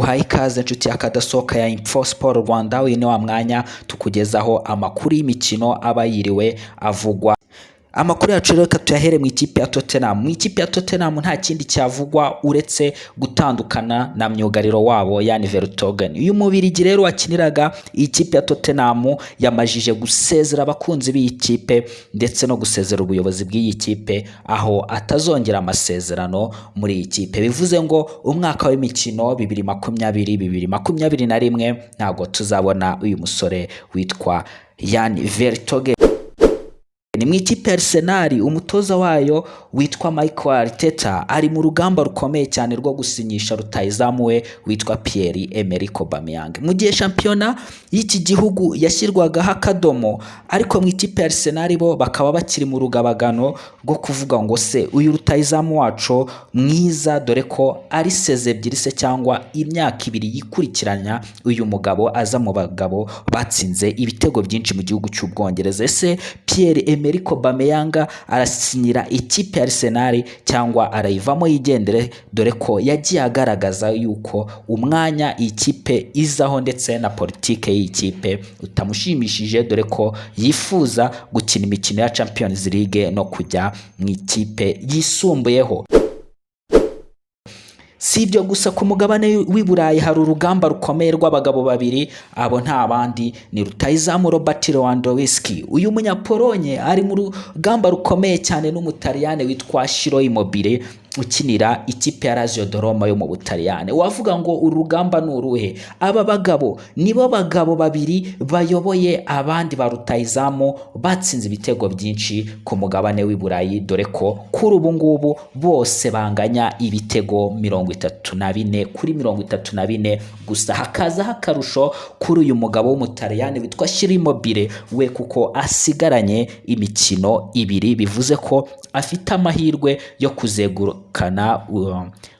tuguhaye ikaze nshuti yakadasohoka ya Info Sport Rwanda. Uyu ni wa mwanya tukugezaho amakuru y'imikino aba yiriwe avugwa. Amakuru yacu reka tuyahere mu ikipe ya Tottenham. Mu ikipe ya Tottenham nta kindi cyavugwa uretse gutandukana na myugariro wabo Jan Vertonghen. Uyu mubirigi rero wakiniraga ikipe ya Tottenham yamajije gusezera abakunzi b'iyi kipe ndetse no gusezera ubuyobozi bw'iyi kipe aho atazongera amasezerano muri iyi kipe. Bivuze ngo umwaka w'imikino 2020-2021 ntago tuzabona uyu musore witwa Jan Vertonghen. Ni mu ikipe ya Arsenal umutoza wayo witwa Mikel Arteta ari mu rugamba rukomeye cyane rwo gusinyisha rutahizamu we witwa Pierre-Emerick Aubameyang. Mu gihe shampiyona y'iki gihugu yashyirwagaho akadomo, ariko mu ikipe ya Arsenal bo bakaba bakiri mu rugabagano rwo kuvuga ngo se uyu rutahizamu wacu mwiza, dore ko ari seze ebyiri se cyangwa imyaka ibiri yikurikiranya uyu mugabo aza mu bagabo batsinze ibitego byinshi mu gihugu cy'Ubwongereza. Ese Pierre-Emerick Aubameyang arasinyira ikipe ya Arsenal cyangwa arayivamo yigendere, dore ko yagiye agaragaza yuko umwanya ikipe izaho ndetse na politike y'ikipe utamushimishije, dore ko yifuza gukina imikino ya Champions League no kujya mu ikipe yisumbuyeho. Si ibyo gusa, ku mugabane w'i Burayi hari urugamba rukomeye rw'abagabo babiri, abo nta bandi ni rutahizamu Robert Lewandowski. Uyu munyapolonye ari mu rugamba rukomeye cyane n'umutaliyane witwa Ciro Immobile ukinira ikipe ya Lazio de Roma yo mu Butaliyane. Wavuga ngo urugamba n'uruhe? Aba bagabo nibo bagabo babiri bayoboye abandi ba rutahizamu batsinze ibitego byinshi ku mugabane w'i Burayi, dore ko kuri ubu ngubu bose banganya ibitego 34-34 gusa. Hakaza akarusho kuri uyu mugabo w'umutaliyane witwa Ciro Immobile we, kuko asigaranye imikino ibiri, bivuze ko afite amahirwe yo kuzegukana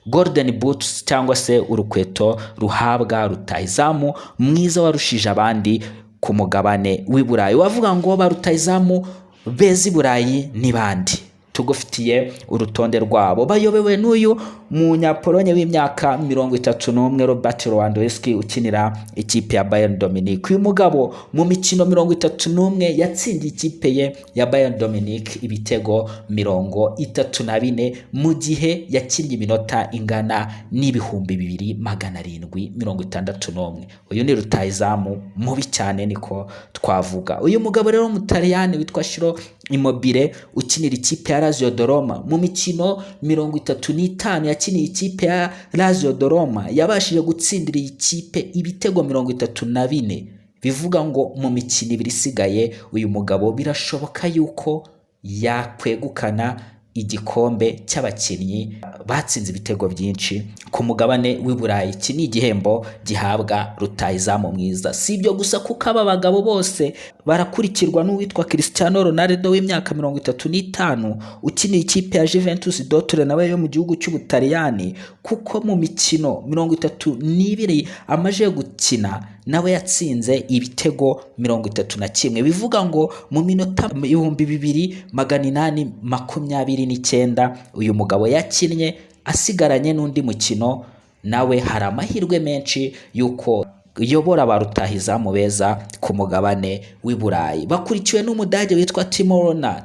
Golden Boots cyangwa se urukweto ruhabwa rutahizamu mwiza warushije abandi ku mugabane w'i Burayi. Wavuga ngo ba rutahizamu beza i Burayi ni bandi? Tugufitiye urutonde rwabo. Bayobewe n'uyu munyapolonye w'imyaka 31 Robert Lewandowski ukinira ikipe ya Bayern Dominique. Uyu mugabo mu mikino 31 yatsindiye ikipe ye ya Bayern Dominique ibitego 34 mu gihe yakinnye iminota ingana n'ibihumbi 2761. Uyu ni rutahizamu mubi cyane, niko twavuga. Uyu mugabo rero umutaliyani witwa Ciro Immobile ukinira ikipe ya Lazio de Roma mu mikino 35 yakiniye ikipe ya Lazio de Roma yabashije gutsindira ikipe ibitego 34. Bivuga ngo mu mikino ibiri isigaye uyu mugabo birashoboka yuko yakwegukana igikombe cy'abakinnyi batsinze ibitego byinshi ku mugabane w'i Burayi. Iki ni igihembo gihabwa rutahizamu mwiza. Si ibyo gusa, kuko aba bagabo bose barakurikirwa n'uwitwa Cristiano Ronaldo w'imyaka 35 ukiniye ikipe ya Juventus Dortmund nawe yo mu gihugu cy'Ubutaliyani, kuko mu mikino 32 amaje gukina nawe yatsinze ibitego 31. Bivuga ngo mu minota 2829 uyu mugabo yakinnye asigaranye n'undi mukino, nawe hari amahirwe menshi yuko yobora ba rutahizamu beza ku mugabane w'i Burayi. Bakurikiwe n'umudage witwa Timo Werner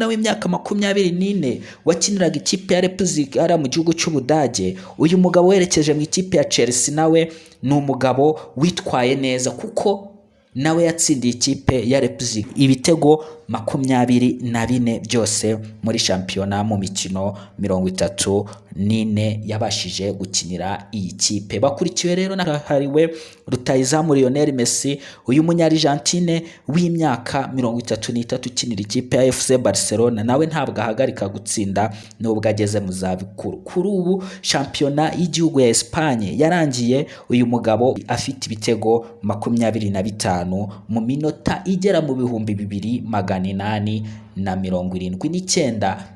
w'imyaka 24 wakiniraga ikipe ya Leipzig ara mu gihugu cy'Ubudage. Uyu mugabo werekeje mu ikipe ya Chelsea, nawe ni umugabo witwaye neza kuko nawe yatsindiye ikipe ya Leipzig ibitego 24 byose muri shampiyona mu mikino 34 yabashije gukinira iyi kipe. Bakurikiwe rero n'ahariwe rutahizamu Lionel Messi, uyu munya-Argentine w'imyaka 33 ukinira ikipe ya FC Barcelona, nawe ntabwo ahagarika gutsinda nubwo ageze mu zabukuru. Kuri ubu shampiyona y'igihugu ya Espagne yarangiye uyu mugabo afite ibitego 25 mu minota igera mu 2879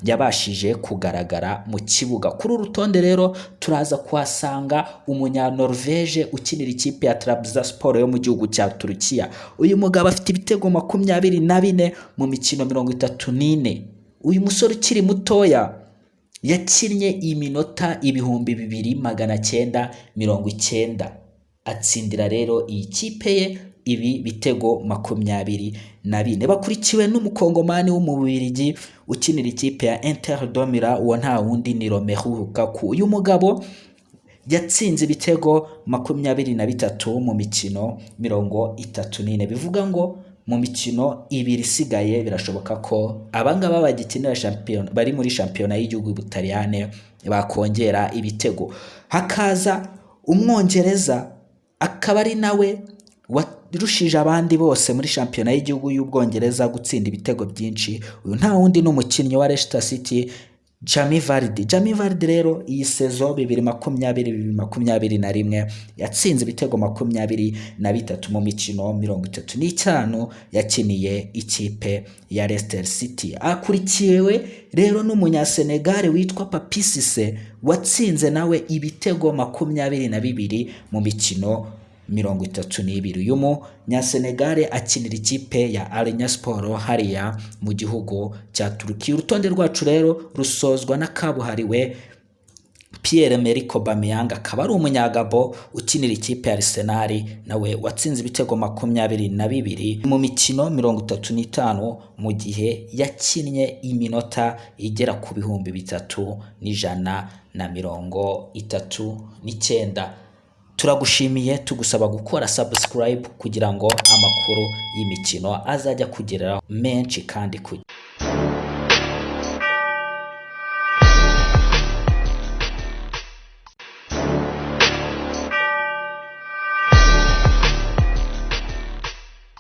yabashije kugaragara mu kibuga. Kuri urutonde rero turaza kuhasanga umunya-Norvege ukinira ikipe ya Trabzonspor yo mu gihugu cya Turukiya. Uyu mugabo afite ibitego 24 mu mikino 34. Uyu musore ukiri mutoya yakinnye iminota 2990, atsindira rero iyi kipe ye ibi bitego 24. Bakurikiwe n'umukongomani w'umubirigi ukinira ikipe ya Inter de Milan, uwo nta wundi ni Romelu Lukaku. Uyu mugabo yatsinze ibitego 23 mu mikino 34, bivuga ngo mu mikino 2 isigaye birashoboka ko abangaba bagikinira shampiyona bari muri shampiyona y'igihugu y'Ubutaliyane bakongera ibitego. Hakaza umwongereza akaba ari nawe warushije abandi bose muri shampiyona y'igihugu y'Ubwongereza gutsinda ibitego byinshi. Uyu nta wundi n'umukinnyi wa Leicester City, Jamie Vardy rero iyi sezo 2020-2021 yatsinze ibitego 23 mu mikino 35 yakiniye ikipe ya Leicester City. Akurikiwe rero n'umunyasenegale witwa Papi Cissé watsinze nawe ibitego 22 mu mikino 32. Uyu munyasenegale akinira ikipe ya Alanya Sport hariya mu gihugu cya Turukiya. Urutonde rwacu rero rusozwa na kabuhariwe Pierre-Emerick Aubameyang, akaba ari umunyagabo ukinira ikipe ya Arsenal, nawe watsinze ibitego 22 mu mikino 35 mu gihe yakinnye iminota igera ku 3139. Turagushimiye, tugusaba gukora subscribe kugira ngo amakuru y'imikino azajya kugereraho menshi kandi